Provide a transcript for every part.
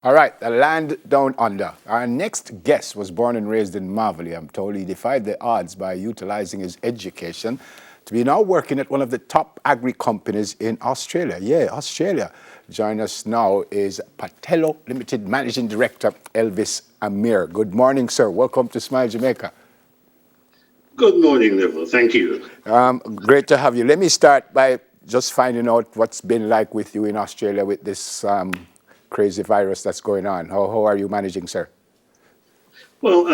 All right, the land down under. Our next guest was born and raised in Marley. I'm told he defied the odds by utilizing his education to be now working at one of the top agri companies in Australia. Yeah, Australia. Join us now is Patello Limited Managing Director Elvis Amair. Good morning, sir. Welcome to Smile Jamaica. Good morning, Neville. Thank you. Great to have you. Let me start by just finding out what's been like with you in Australia with this crazy virus that's going on. How are you managing, sir? Well,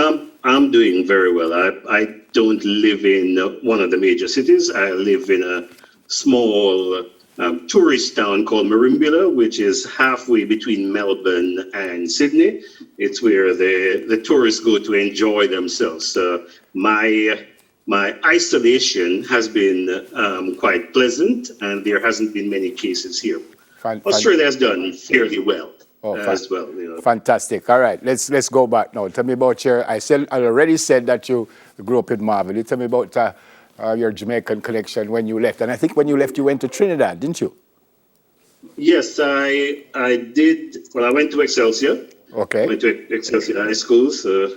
I'm doing very well. I don't live in one of the major cities. I live in a small tourist town called Merimbula, which is halfway between Melbourne and Sydney. It's where the tourists go to enjoy themselves. So my isolation has been quite pleasant, and there hasn't been many cases here. Australia has done fairly well as well. Fantastic. All right, let's go back now. Tell me about I already said that you grew up in Marvel. Tell me about your Jamaican connection when you left. And I think when you left, you went to Trinidad, didn't you? Yes, I did. Well, I went to Excelsior. Okay. Went to Excelsior High School. So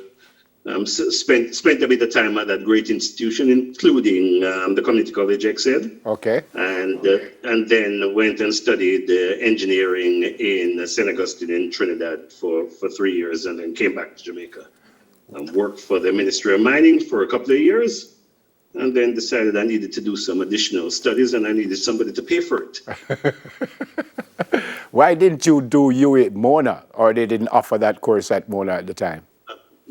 spent a bit of time at that great institution, including the community college EXED. Okay. And then went and studied engineering in St. Augustine in Trinidad for 3 years, and then came back to Jamaica. Worked for the Ministry of Mining for a couple of years, and then decided I needed to do some additional studies, and I needed somebody to pay for it. Why didn't you do UE at Mona, or they didn't offer that course at Mona at the time?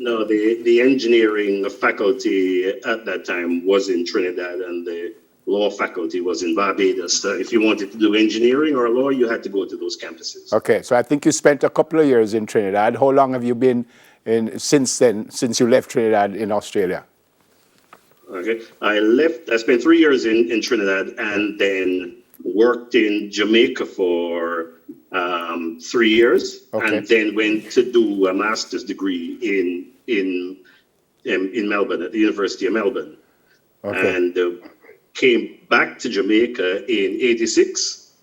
No, the engineering faculty at that time was in Trinidad, and the law faculty was in Barbados. So if you wanted to do engineering or law, you had to go to those campuses. Okay, so I think you spent a couple of years in Trinidad. How long have you been since you left Trinidad in Australia? Okay, I spent 3 years in Trinidad, and then worked in Jamaica for 3 years, okay. And then went to do a master's degree in Melbourne at the University of Melbourne, okay. And came back to Jamaica in '86.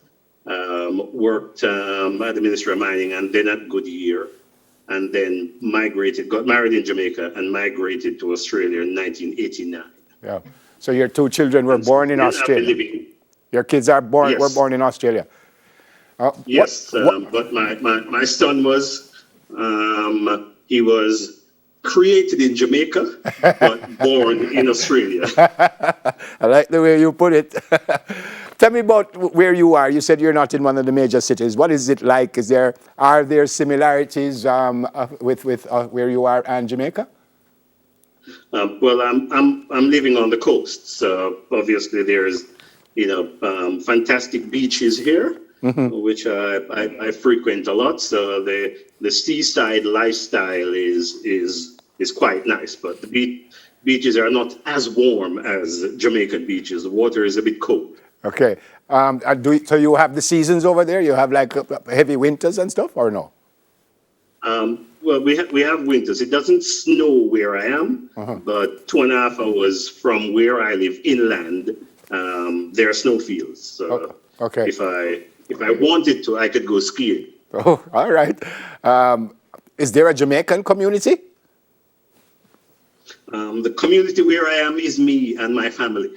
Worked at the Ministry of Mining, and then at Goodyear, and then got married in Jamaica, and migrated to Australia in 1989. Yeah. So your two children were born in Australia. Your kids were born in Australia. Yes, but my son he was created in Jamaica, but born in Australia. I like the way you put it. Tell me about where you are. You said you're not in one of the major cities. What is it like? Are there similarities with where you are and Jamaica? Well, I'm living on the coast, so obviously there's fantastic beaches here. Mm-hmm. Which I frequent a lot. So the seaside lifestyle is quite nice, but the beaches are not as warm as Jamaican beaches. The water is a bit cold. Okay. So you have the seasons over there? You have like heavy winters and stuff, or no? Well, we have winters. It doesn't snow where I am, but 2.5 hours from where I live inland, there are snowfields. So okay. If I wanted to, I could go skiing. Oh, all right. Is there a Jamaican community? The community where I am is me and my family.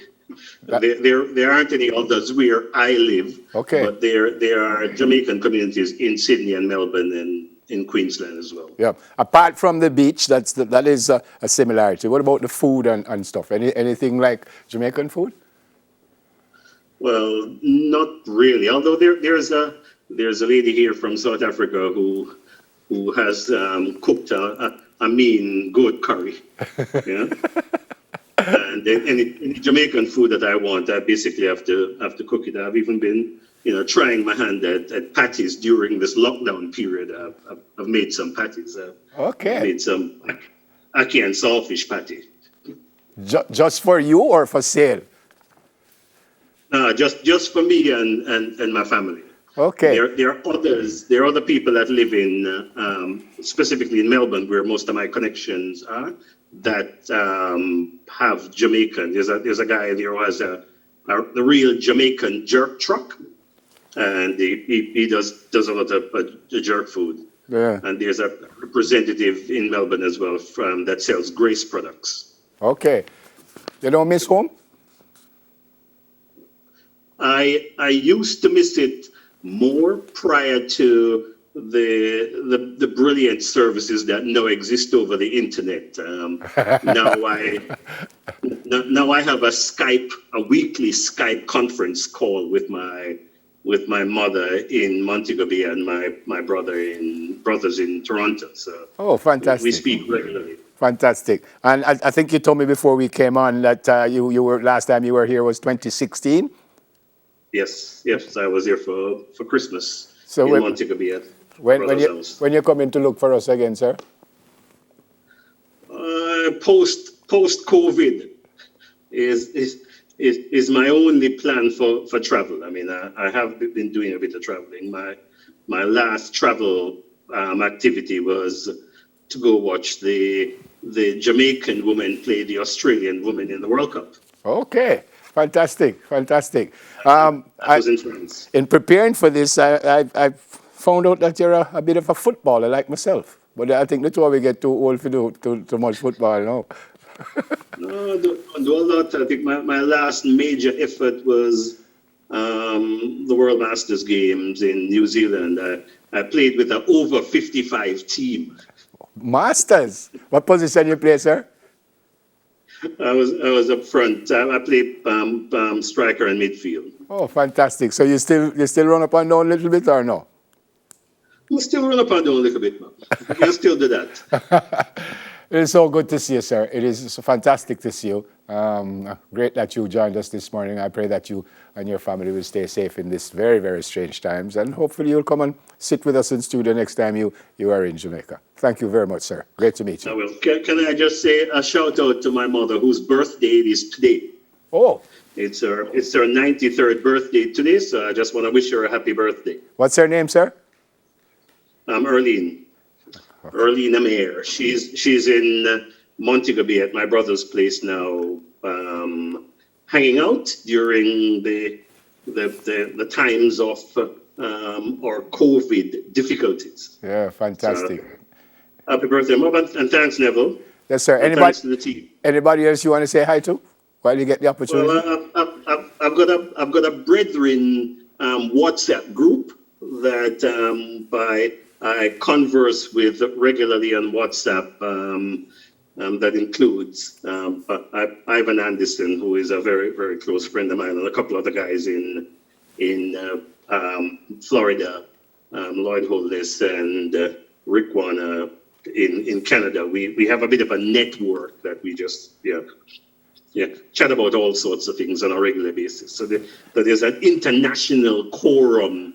There aren't any others where I live. Okay. But there are Jamaican communities in Sydney and Melbourne and in Queensland as well. Yeah. Apart from the beach, that is a similarity. What about the food and stuff? Anything like Jamaican food? Well, not really. Although there's a lady here from South Africa who has cooked a mean goat curry. Yeah. And any Jamaican food that I want, I basically have to cook it. I've even been trying my hand at patties during this lockdown period. I've made some patties. Okay. I've made some ackee and saltfish patty. Just for you or for sale? Just for me and my family. Okay. There are others. There are other people that live in specifically in Melbourne, where most of my connections are, that have Jamaican. There's a guy there who has the real Jamaican jerk truck, and he does a lot of jerk food. Yeah. And there's a representative in Melbourne as well from that sells Grace products. Okay. You don't miss home? I used to miss it more prior to the brilliant services that now exist over the internet. Now I have a weekly Skype conference call with my mother in Montego Bay and my brothers in Toronto. So Oh, we fantastic. speak regularly. Fantastic. And I think you told me before we came on that you were last time you were here was 2016. Yes, I was here for Christmas So in Montego Bay at my when brother's house. you coming to look for us again, sir? Post COVID is my only plan for travel. I mean, I have been doing a bit of traveling. My last travel activity was to go watch the Jamaican women play the Australian women in the World Cup. Okay. Fantastic. Fantastic. That was in France. In preparing for this, I found out that you're a bit of a footballer like myself. But I think that's why we get too old to do too much football, no? No, I don't do a lot. I think my last major effort was the World Masters Games in New Zealand. I played with an over 55 team. Masters. What position you play, sir? I was up front. I played striker and midfield. Oh, fantastic. So you still run up and down a little bit or no? I still run up and down a little bit, man. I can still do that. It is so good to see you, sir. It is so fantastic to see you. Great that you joined us this morning. I pray that you and your family will stay safe in this very, very strange times. And hopefully you'll come and sit with us in studio next time you are in Jamaica. Thank you very much, sir. Great to meet you. I will. Can I just say a shout out to my mother, whose birthday it is today? Oh, It's her 93rd birthday today, so I just want to wish her a happy birthday. what's her name, sir? Erlene Amair. She's in Montego Bay at my brother's place now, hanging out during the times of or COVID difficulties. Yeah, fantastic. So, happy birthday, Mom, and thanks, Neville. Yes, sir. And thanks to the team. Anybody else you want to say hi to while you get the opportunity? Well, I've got a brethren WhatsApp group that I converse with regularly on WhatsApp. That includes Ivan Anderson, who is a very, very close friend of mine, and a couple other guys in Florida, Lloyd Holness and Rick Warner in Canada. We have a bit of a network that we just chat about all sorts of things on a regular basis. So there's an international quorum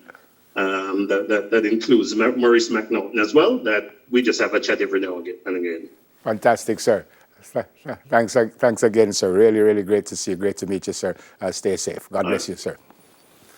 that includes Maurice McNaughton as well, that we just have a chat every now and again. Fantastic, sir. Thanks again, sir. Really, really great to see you. Great to meet you, sir. Stay safe. God bless you, sir.